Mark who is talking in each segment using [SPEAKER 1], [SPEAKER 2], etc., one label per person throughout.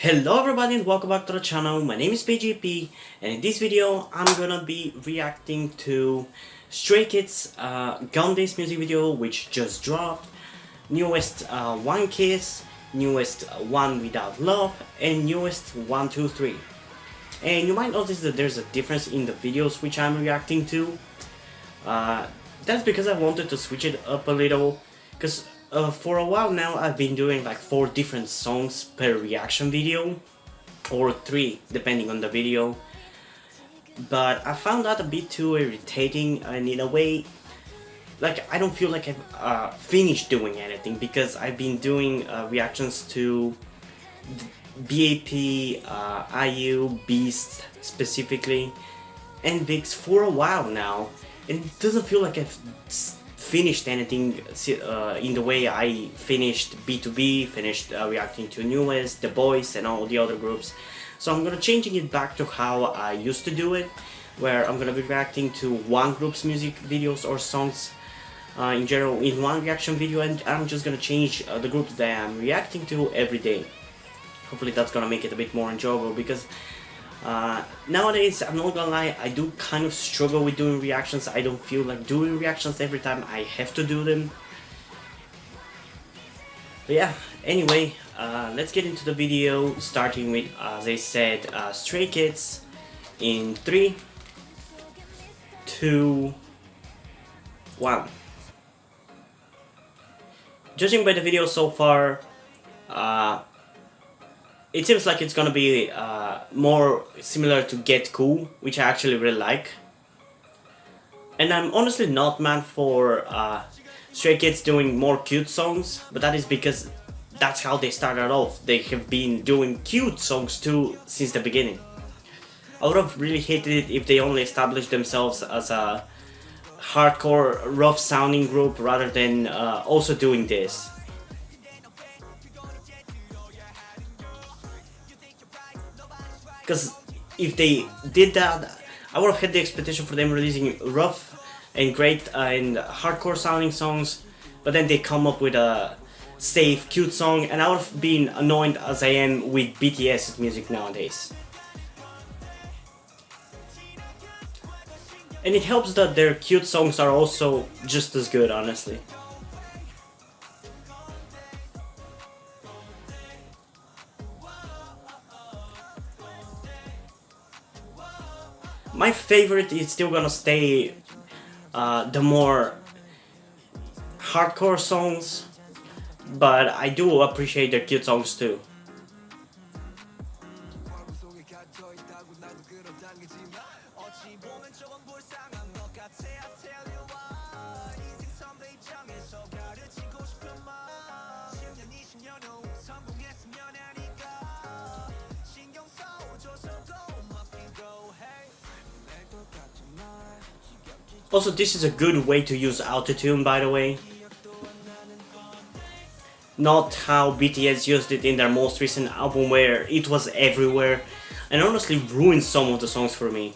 [SPEAKER 1] Hello everybody and welcome back to the channel. My name is PGP and in this video I'm gonna be reacting to Stray Kids Gun Days music video which just dropped, newest One Kiss, newest One Without Love, and newest 123. And you might notice that there's a difference in the videos which I'm reacting to. That's because I wanted to switch it up a little, because for a while now I've been doing like 4 different songs per reaction video, or 3 depending on the video, but I found that a bit too irritating, and in a way like I don't feel like I've finished doing anything, because I've been doing reactions to BAP, IU, Beast specifically, and VIX for a while now, and it doesn't feel like I've finished anything in the way I finished B2B, finished reacting to NUEST, The Boys, and all the other groups. So I'm gonna changing it back to how I used to do it, where I'm gonna be reacting to one group's music videos or songs in general in one reaction video, and I'm just gonna change the group that I'm reacting to every day. Hopefully that's gonna make it a bit more enjoyable, because nowadays, I'm not gonna lie, I do kind of struggle with doing reactions. I don't feel like doing reactions every time I have to do them. But yeah, anyway, let's get into the video, starting with, as I said, Stray Kids in 3, 2, 1. Judging by the video so far, it seems like it's gonna be more similar to Get Cool, which I actually really like. And I'm honestly not mad for Stray Kids doing more cute songs, but that is because that's how they started off. They have been doing cute songs too since the beginning. I would have really hated it if they only established themselves as a hardcore, rough sounding group rather than also doing this. Because if they did that, I would have had the expectation for them releasing rough and great and hardcore sounding songs, but then they come up with a safe, cute song, and I would have been annoyed as I am with BTS's music nowadays. And it helps that their cute songs are also just as good, honestly. My favorite is still gonna stay the more hardcore songs, but I do appreciate their cute songs too. Also, this is a good way to use autotune, by the way. Not how BTS used it in their most recent album, where it was everywhere and honestly ruined some of the songs for me.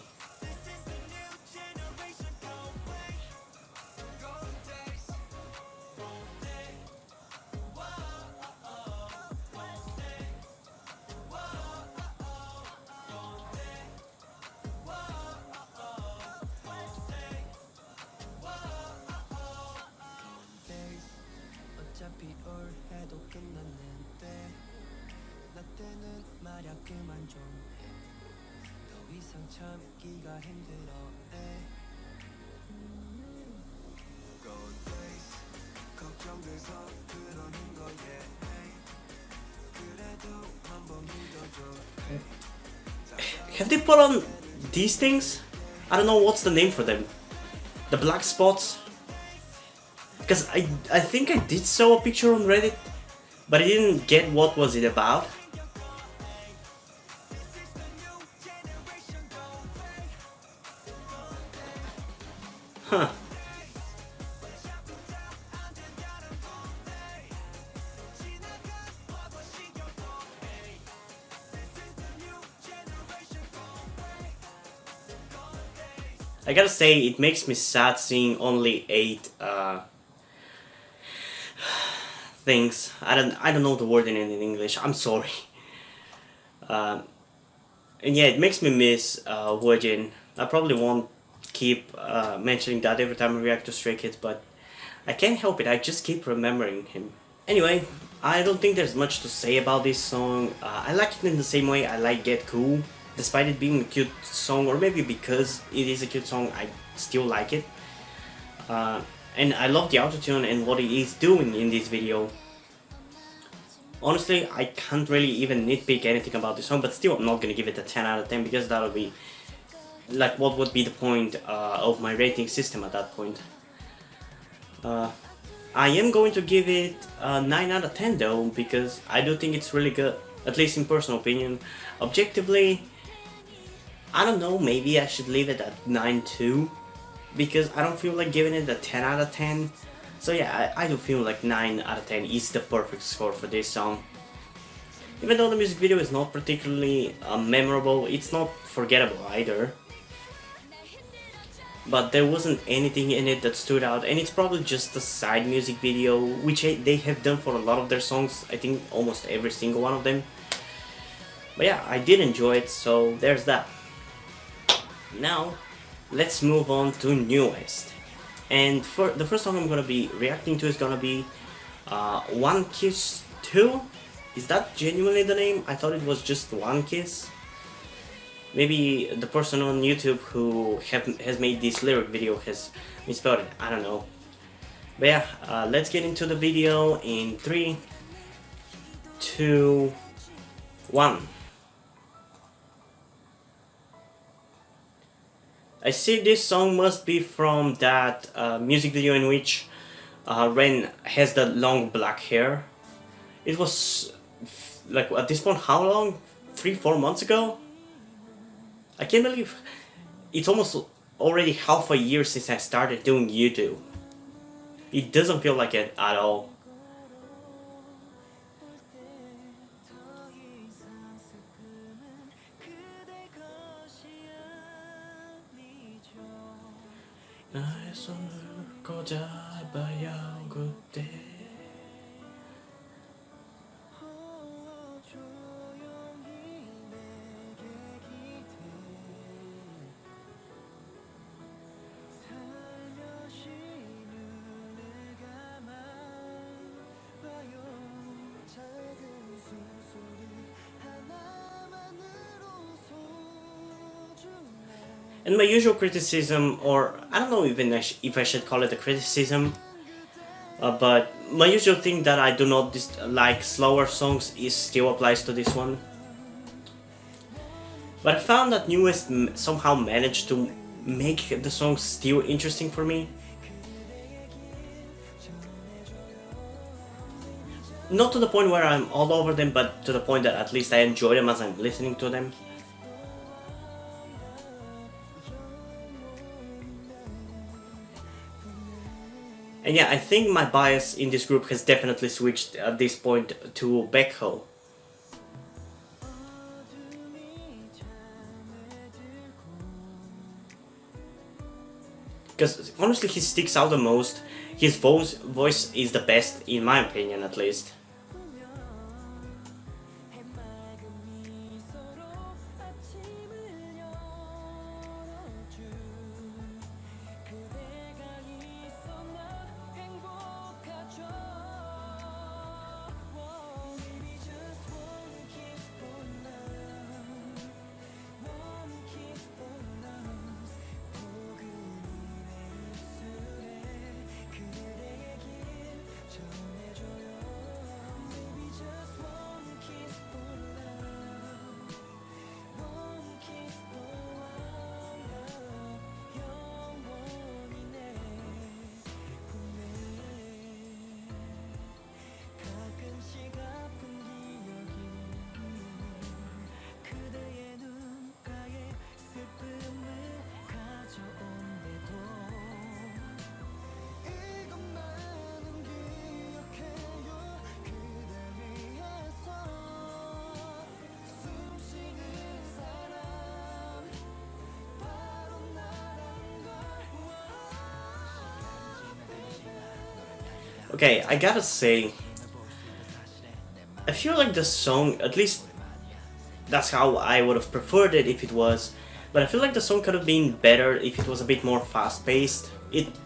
[SPEAKER 1] Have they put on these things? I don't know what's the name for them. The black spots? Because I think I did saw a picture on Reddit, but I didn't get what was it about. Huh. I gotta say, it makes me sad seeing only 8 things. I don't know the word in English. I'm sorry. Uh, and yeah, it makes me miss Wojin. I probably won't keep mentioning that every time I react to Stray Kids, but I can't help it, I just keep remembering him. Anyway, I don't think there's much to say about this song. I like it in the same way I like Get Cool. Despite it being a cute song, or maybe because it is a cute song, I still like it. And I love the autotune and what he is doing in this video. Honestly, I can't really even nitpick anything about the song, but still I'm not gonna give it a 10 out of 10 because that would be like, what would be the point of my rating system at that point? I am going to give it a 9 out of 10 though, because I do think it's really good, at least in personal opinion. Objectively, I don't know, maybe I should leave it at 9 too, because I don't feel like giving it a 10 out of 10. So yeah, I do feel like 9 out of 10 is the perfect score for this song. Even though the music video is not particularly memorable, it's not forgettable either. But there wasn't anything in it that stood out, and it's probably just a side music video, which they have done for a lot of their songs, I think almost every single one of them. But yeah, I did enjoy it, so there's that. Now, let's move on to Newest. And for the first song I'm gonna be reacting to is gonna be Onekis2? Is that genuinely the name? I thought it was just One Kiss. Maybe the person on YouTube who has made this lyric video has misspelled it, I don't know. But yeah, let's get into the video in 3, 2, 1. I see this song must be from that music video in which Ren has that long black hair. It was like, at this point, how long? 3-4 months ago? I can't believe it's almost already half a year since I started doing YouTube. It doesn't feel like it at all. And my usual criticism, or I don't know even if I should call it a criticism, but my usual thing that I do not like slower songs is still applies to this one. But I found that Newest somehow managed to make the song still interesting for me. Not to the point where I'm all over them, but to the point that at least I enjoy them as I'm listening to them. And yeah, I think my bias in this group has definitely switched at this point to Baekho. Because honestly he sticks out the most, his voice is the best in my opinion at least. Okay, I gotta say, I feel like the song, at least that's how I would have preferred it if it was. But I feel like the song could have been better if it was a bit more fast-paced.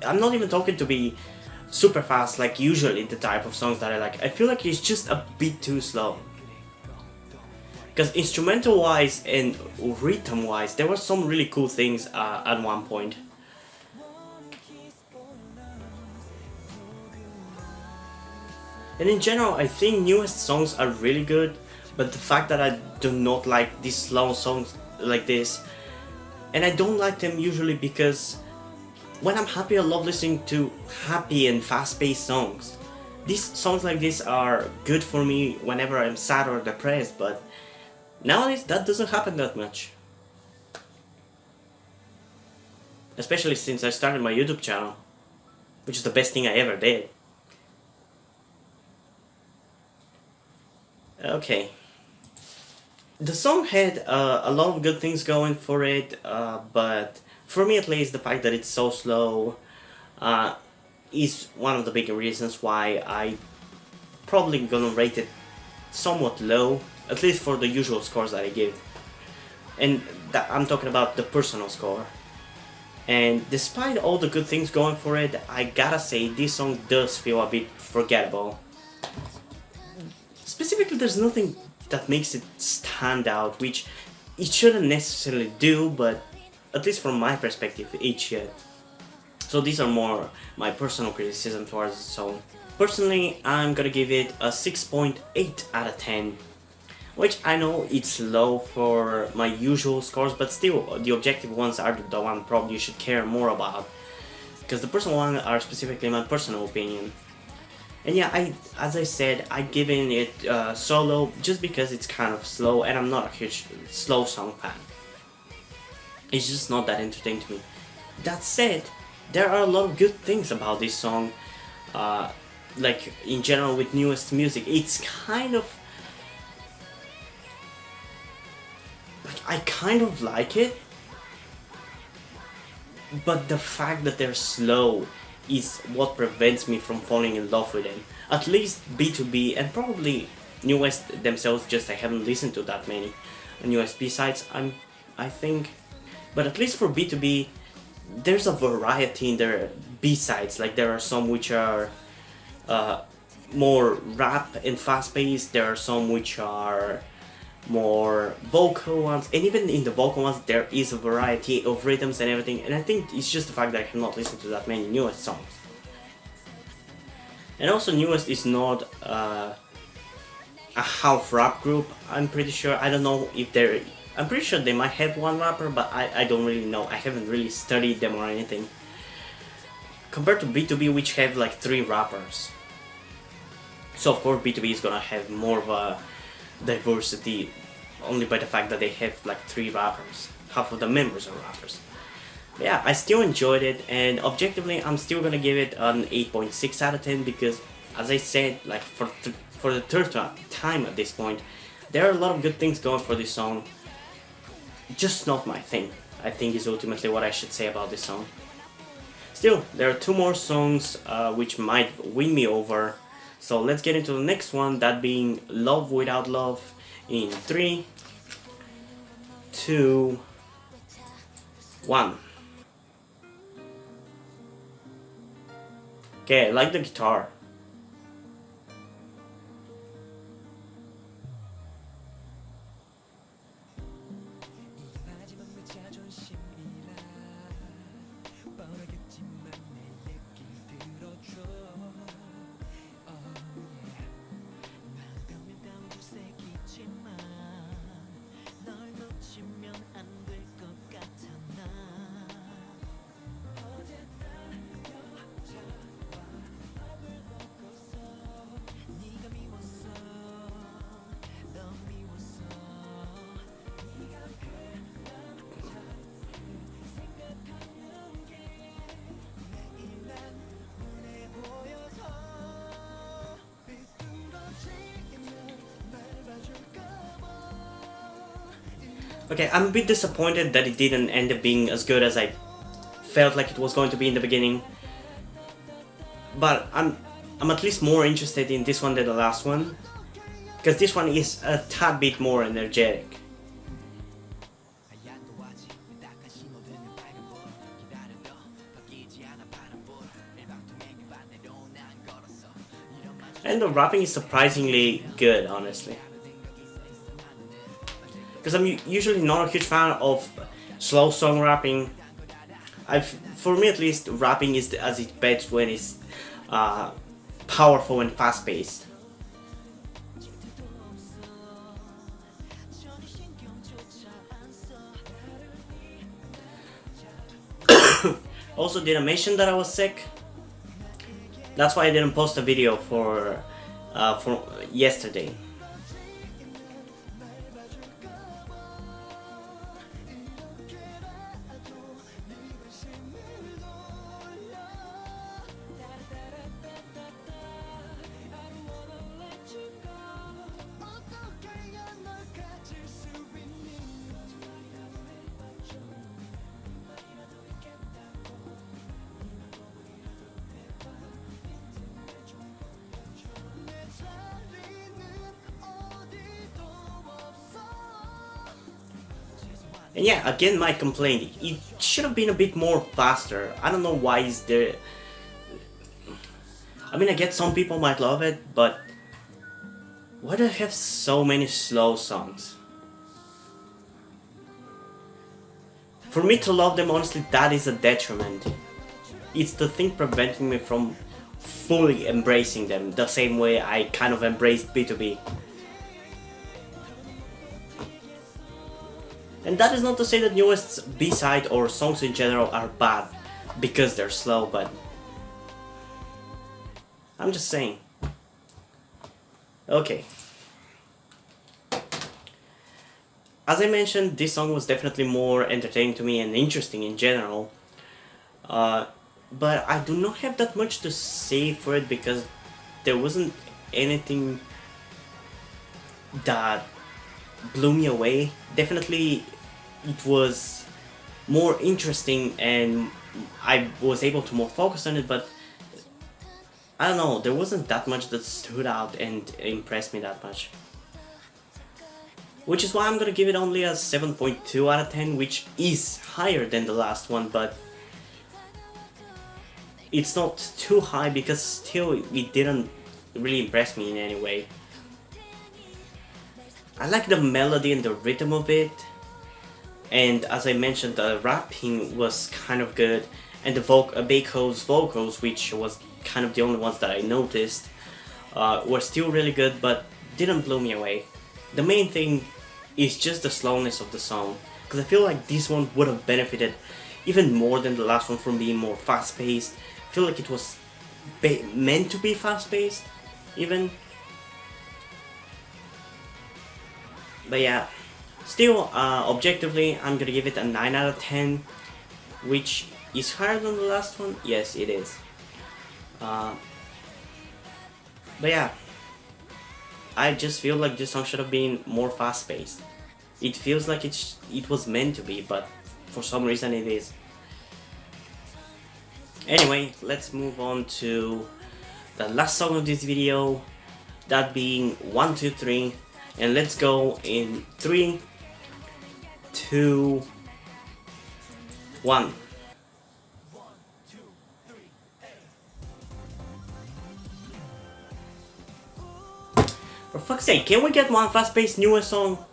[SPEAKER 1] I'm not even talking to be super fast like usually the type of songs that I like. I feel like it's just a bit too slow. Because instrumental-wise and rhythm-wise, there were some really cool things at one point. And in general, I think newest songs are really good, but the fact that I do not like these slow songs like this, and I don't like them usually because when I'm happy, I love listening to happy and fast-paced songs. These songs like this are good for me whenever I'm sad or depressed, but nowadays that doesn't happen that much. Especially since I started my YouTube channel, which is the best thing I ever did. Okay. The song had a lot of good things going for it, but for me at least, the fact that it's so slow is one of the bigger reasons why I probably gonna rate it somewhat low, at least for the usual scores that I give. And I'm talking about the personal score. And despite all the good things going for it, I gotta say this song does feel a bit forgettable. Specifically, there's nothing that makes it stand out, which it shouldn't necessarily do, but at least from my perspective, it should. So these are more my personal criticism towards the song. Personally, I'm gonna give it a 6.8 out of 10, which I know it's low for my usual scores, but still, the objective ones are the one probably you should care more about, because the personal ones are specifically my personal opinion. And yeah, as I said, I've given it solo just because it's kind of slow, and I'm not a huge slow song fan. It's just not that entertaining to me. That said, there are a lot of good things about this song. Like in general with newest music, it's kind of like I kind of like it, but the fact that they're slow is what prevents me from falling in love with them. At least B2B and probably newest themselves, just I haven't listened to that many newest B-sides, I think. But at least for B2B, there's a variety in their B-sides. Like there are some which are more rap and fast-paced, there are some which are more vocal ones, and even in the vocal ones there is a variety of rhythms and everything, and I think it's just the fact that I cannot listen to that many newest songs. And also newest is not a half rap group, I'm pretty sure. I don't know if they're, I'm pretty sure they might have one rapper, but I don't really know. I haven't really studied them or anything. Compared to B2B, which have like 3 rappers. So of course B2B is gonna have more of a diversity only by the fact that they have like 3 rappers. Half of the members are rappers. But yeah, I still enjoyed it, and objectively I'm still gonna give it an 8.6 out of 10 because, as I said, like for the third time at this point, there are a lot of good things going for this song. Just not my thing, I think, is ultimately what I should say about this song. Still, there are 2 more songs which might win me over. So let's get into the next one, that being Love Without Love, in 3, 2, 1. Okay, I like the guitar. Okay, I'm a bit disappointed that it didn't end up being as good as I felt like it was going to be in the beginning. But I'm at least more interested in this one than the last one, because this one is a tad bit more energetic. And the rapping is surprisingly good, honestly. Because I'm usually not a huge fan of slow song rapping. For me at least, rapping is as it best when it's powerful and fast-paced. Also, did I mention that I was sick? That's why I didn't post a video for yesterday. And yeah, again my complaint, it should have been a bit more faster. I don't know why is there... I mean, I get some people might love it, but why do I have so many slow songs? For me to love them, honestly, that is a detriment. It's the thing preventing me from fully embracing them, the same way I kind of embraced B2B. And that is not to say that NUEST's B-side or songs in general are bad because they're slow, but I'm just saying. Okay. As I mentioned, this song was definitely more entertaining to me and interesting in general. But I do not have that much to say for it because there wasn't anything that blew me away. Definitely it was more interesting and I was able to more focus on it, but I don't know, there wasn't that much that stood out and impressed me that much. Which is why I'm gonna give it only a 7.2 out of 10, which is higher than the last one, but it's not too high because still it didn't really impress me in any way. I like the melody and the rhythm of it, and as I mentioned, the rapping was kind of good, and the Baeko's vocals, which was kind of the only ones that I noticed, were still really good, but didn't blow me away. The main thing is just the slowness of the song, because I feel like this one would have benefited even more than the last one from being more fast-paced. I feel like it was meant to be fast-paced, even. But yeah, still, objectively, I'm gonna give it a 9 out of 10, which is higher than the last one. Yes, it is. But yeah, I just feel like this song should have been more fast-paced. It feels like it was meant to be, but for some reason it is. Anyway, let's move on to the last song of this video, that being 123, and let's go in 3, 2, 1. For fuck's sake, can we get one fast-paced NUEST song?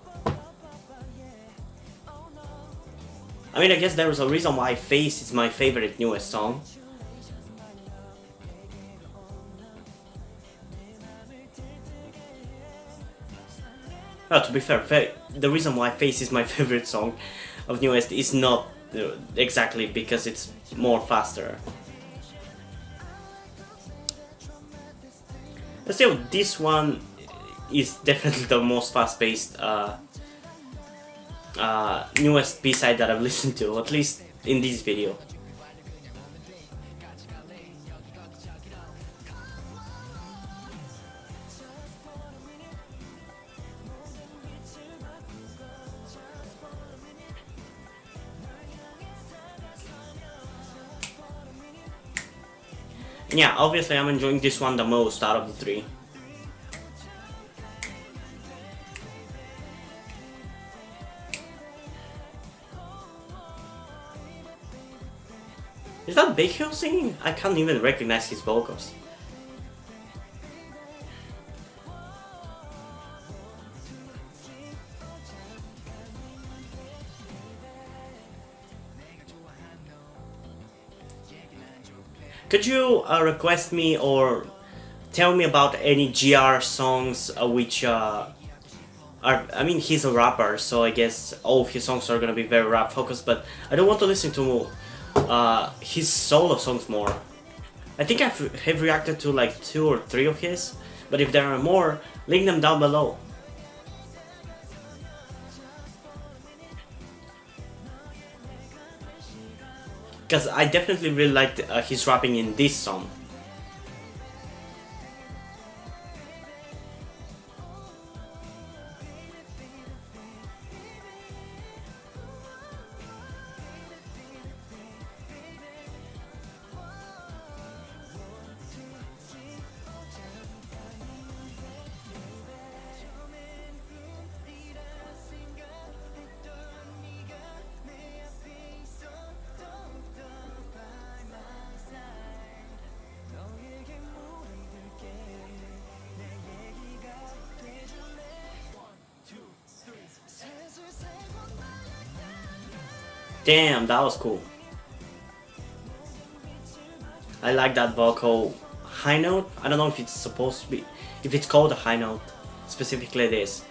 [SPEAKER 1] I mean, I guess there is a reason why Face is my favorite NUEST song. Well, to be fair, the reason why Face is my favorite song of NUEST is not exactly because it's more faster. But still, this one is definitely the most fast-paced NUEST B-side that I've listened to, at least in this video. And yeah, obviously I'm enjoying this one the most out of the three. Is that Baekhyun singing? I can't even recognize his vocals. Could you request me or tell me about any GR songs which are, I mean, he's a rapper, so I guess all of his songs are gonna be very rap focused, but I don't want to listen to his solo songs more. I think have reacted to like 2 or 3 of his, but if there are more, link them down below. Because I definitely really liked his rapping in this song. Damn, that was cool. I like that vocal high note. I don't know if it's supposed to be, if it's called a high note, specifically this.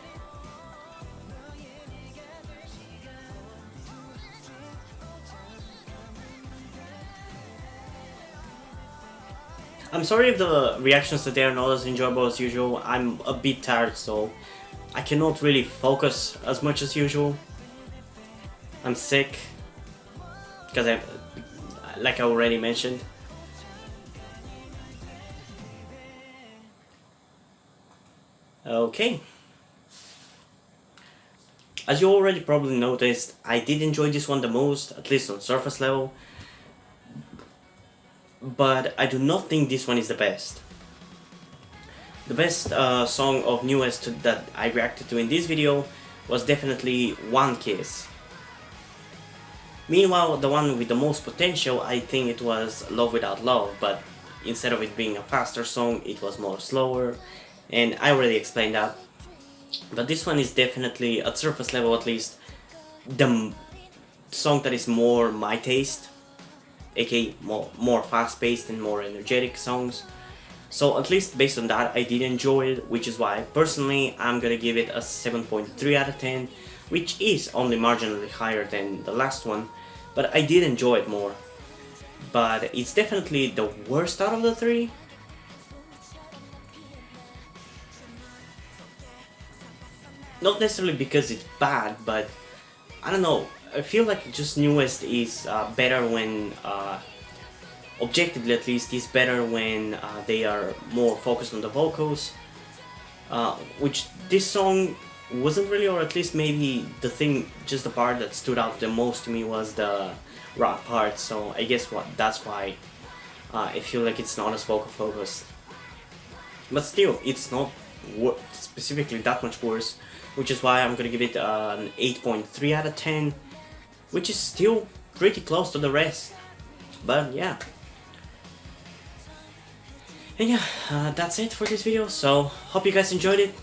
[SPEAKER 1] I'm sorry if the reactions today are not as enjoyable as usual. I'm a bit tired, so I cannot really focus as much as usual. I'm sick, because like I already mentioned. Okay. As you already probably noticed, I did enjoy this one the most, at least on surface level. But I do not think this one is the best. The best song of NUEST that I reacted to in this video was definitely One Kiss. Meanwhile, the one with the most potential, I think it was Love Without Love, but instead of it being a faster song, it was more slower, and I already explained that. But this one is definitely, at surface level at least, the song that is more my taste, aka more fast-paced and more energetic songs. So at least based on that, I did enjoy it, which is why personally I'm gonna give it a 7.3 out of 10, which is only marginally higher than the last one, but I did enjoy it more. But it's definitely the worst out of the 3. Not necessarily because it's bad, but I don't know, I feel like just NUEST is better when, objectively at least, is better when they are more focused on the vocals, which this song wasn't really, or at least maybe the thing, just the part that stood out the most to me was the rap part, so I guess that's why I feel like it's not as vocal focused. But still, it's not specifically that much worse, which is why I'm gonna give it an 8.3 out of 10, which is still pretty close to the rest. But yeah. And yeah, that's it for this video, so hope you guys enjoyed it.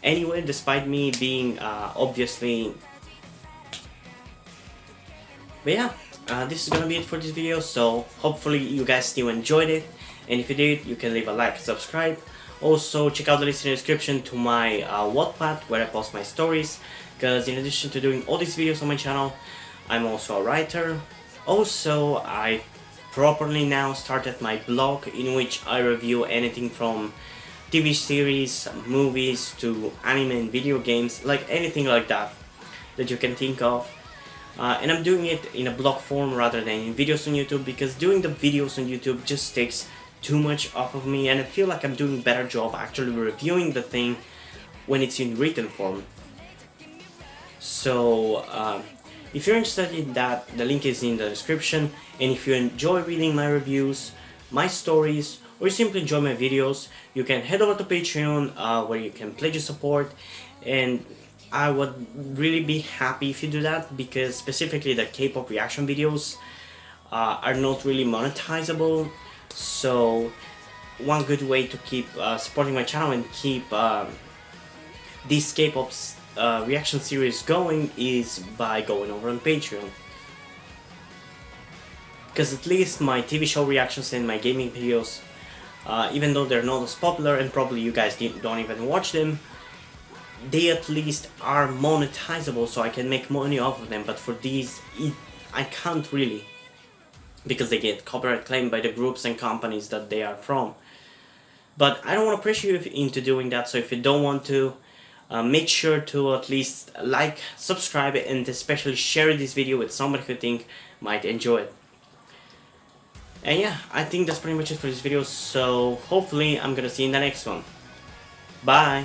[SPEAKER 1] Anyway, despite me being obviously... But yeah, this is gonna be it for this video, so hopefully you guys still enjoyed it, and if you did, you can leave a like and subscribe. Also, check out the list in the description to my Wattpad, where I post my stories, because in addition to doing all these videos on my channel, I'm also a writer. Also, I properly now started my blog, in which I review anything from TV series, movies, to anime and video games, like anything like that you can think of. And I'm doing it in a blog form rather than in videos on YouTube, because doing the videos on YouTube just takes too much off of me, and I feel like I'm doing a better job actually reviewing the thing when it's in written form. So if you're interested in that, the link is in the description, and if you enjoy reading my reviews, my stories, or you simply enjoy my videos, you can head over to Patreon, where you can pledge your support, and I would really be happy if you do that, because specifically the K-pop reaction videos are not really monetizable. So one good way to keep supporting my channel and keep this K-pop reaction series going is by going over on Patreon. because at least my TV show reactions and my gaming videos, even though they're not as popular and probably you guys don't even watch them, they at least are monetizable, so I can make money off of them. But for these, I can't really, because they get copyright claimed by the groups and companies that they are from. But I don't want to pressure you into doing that, so if you don't want to, make sure to at least like, subscribe, and especially share this video with somebody who you think might enjoy it. And yeah, I think that's pretty much it for this video, so hopefully I'm gonna see you in the next one. Bye!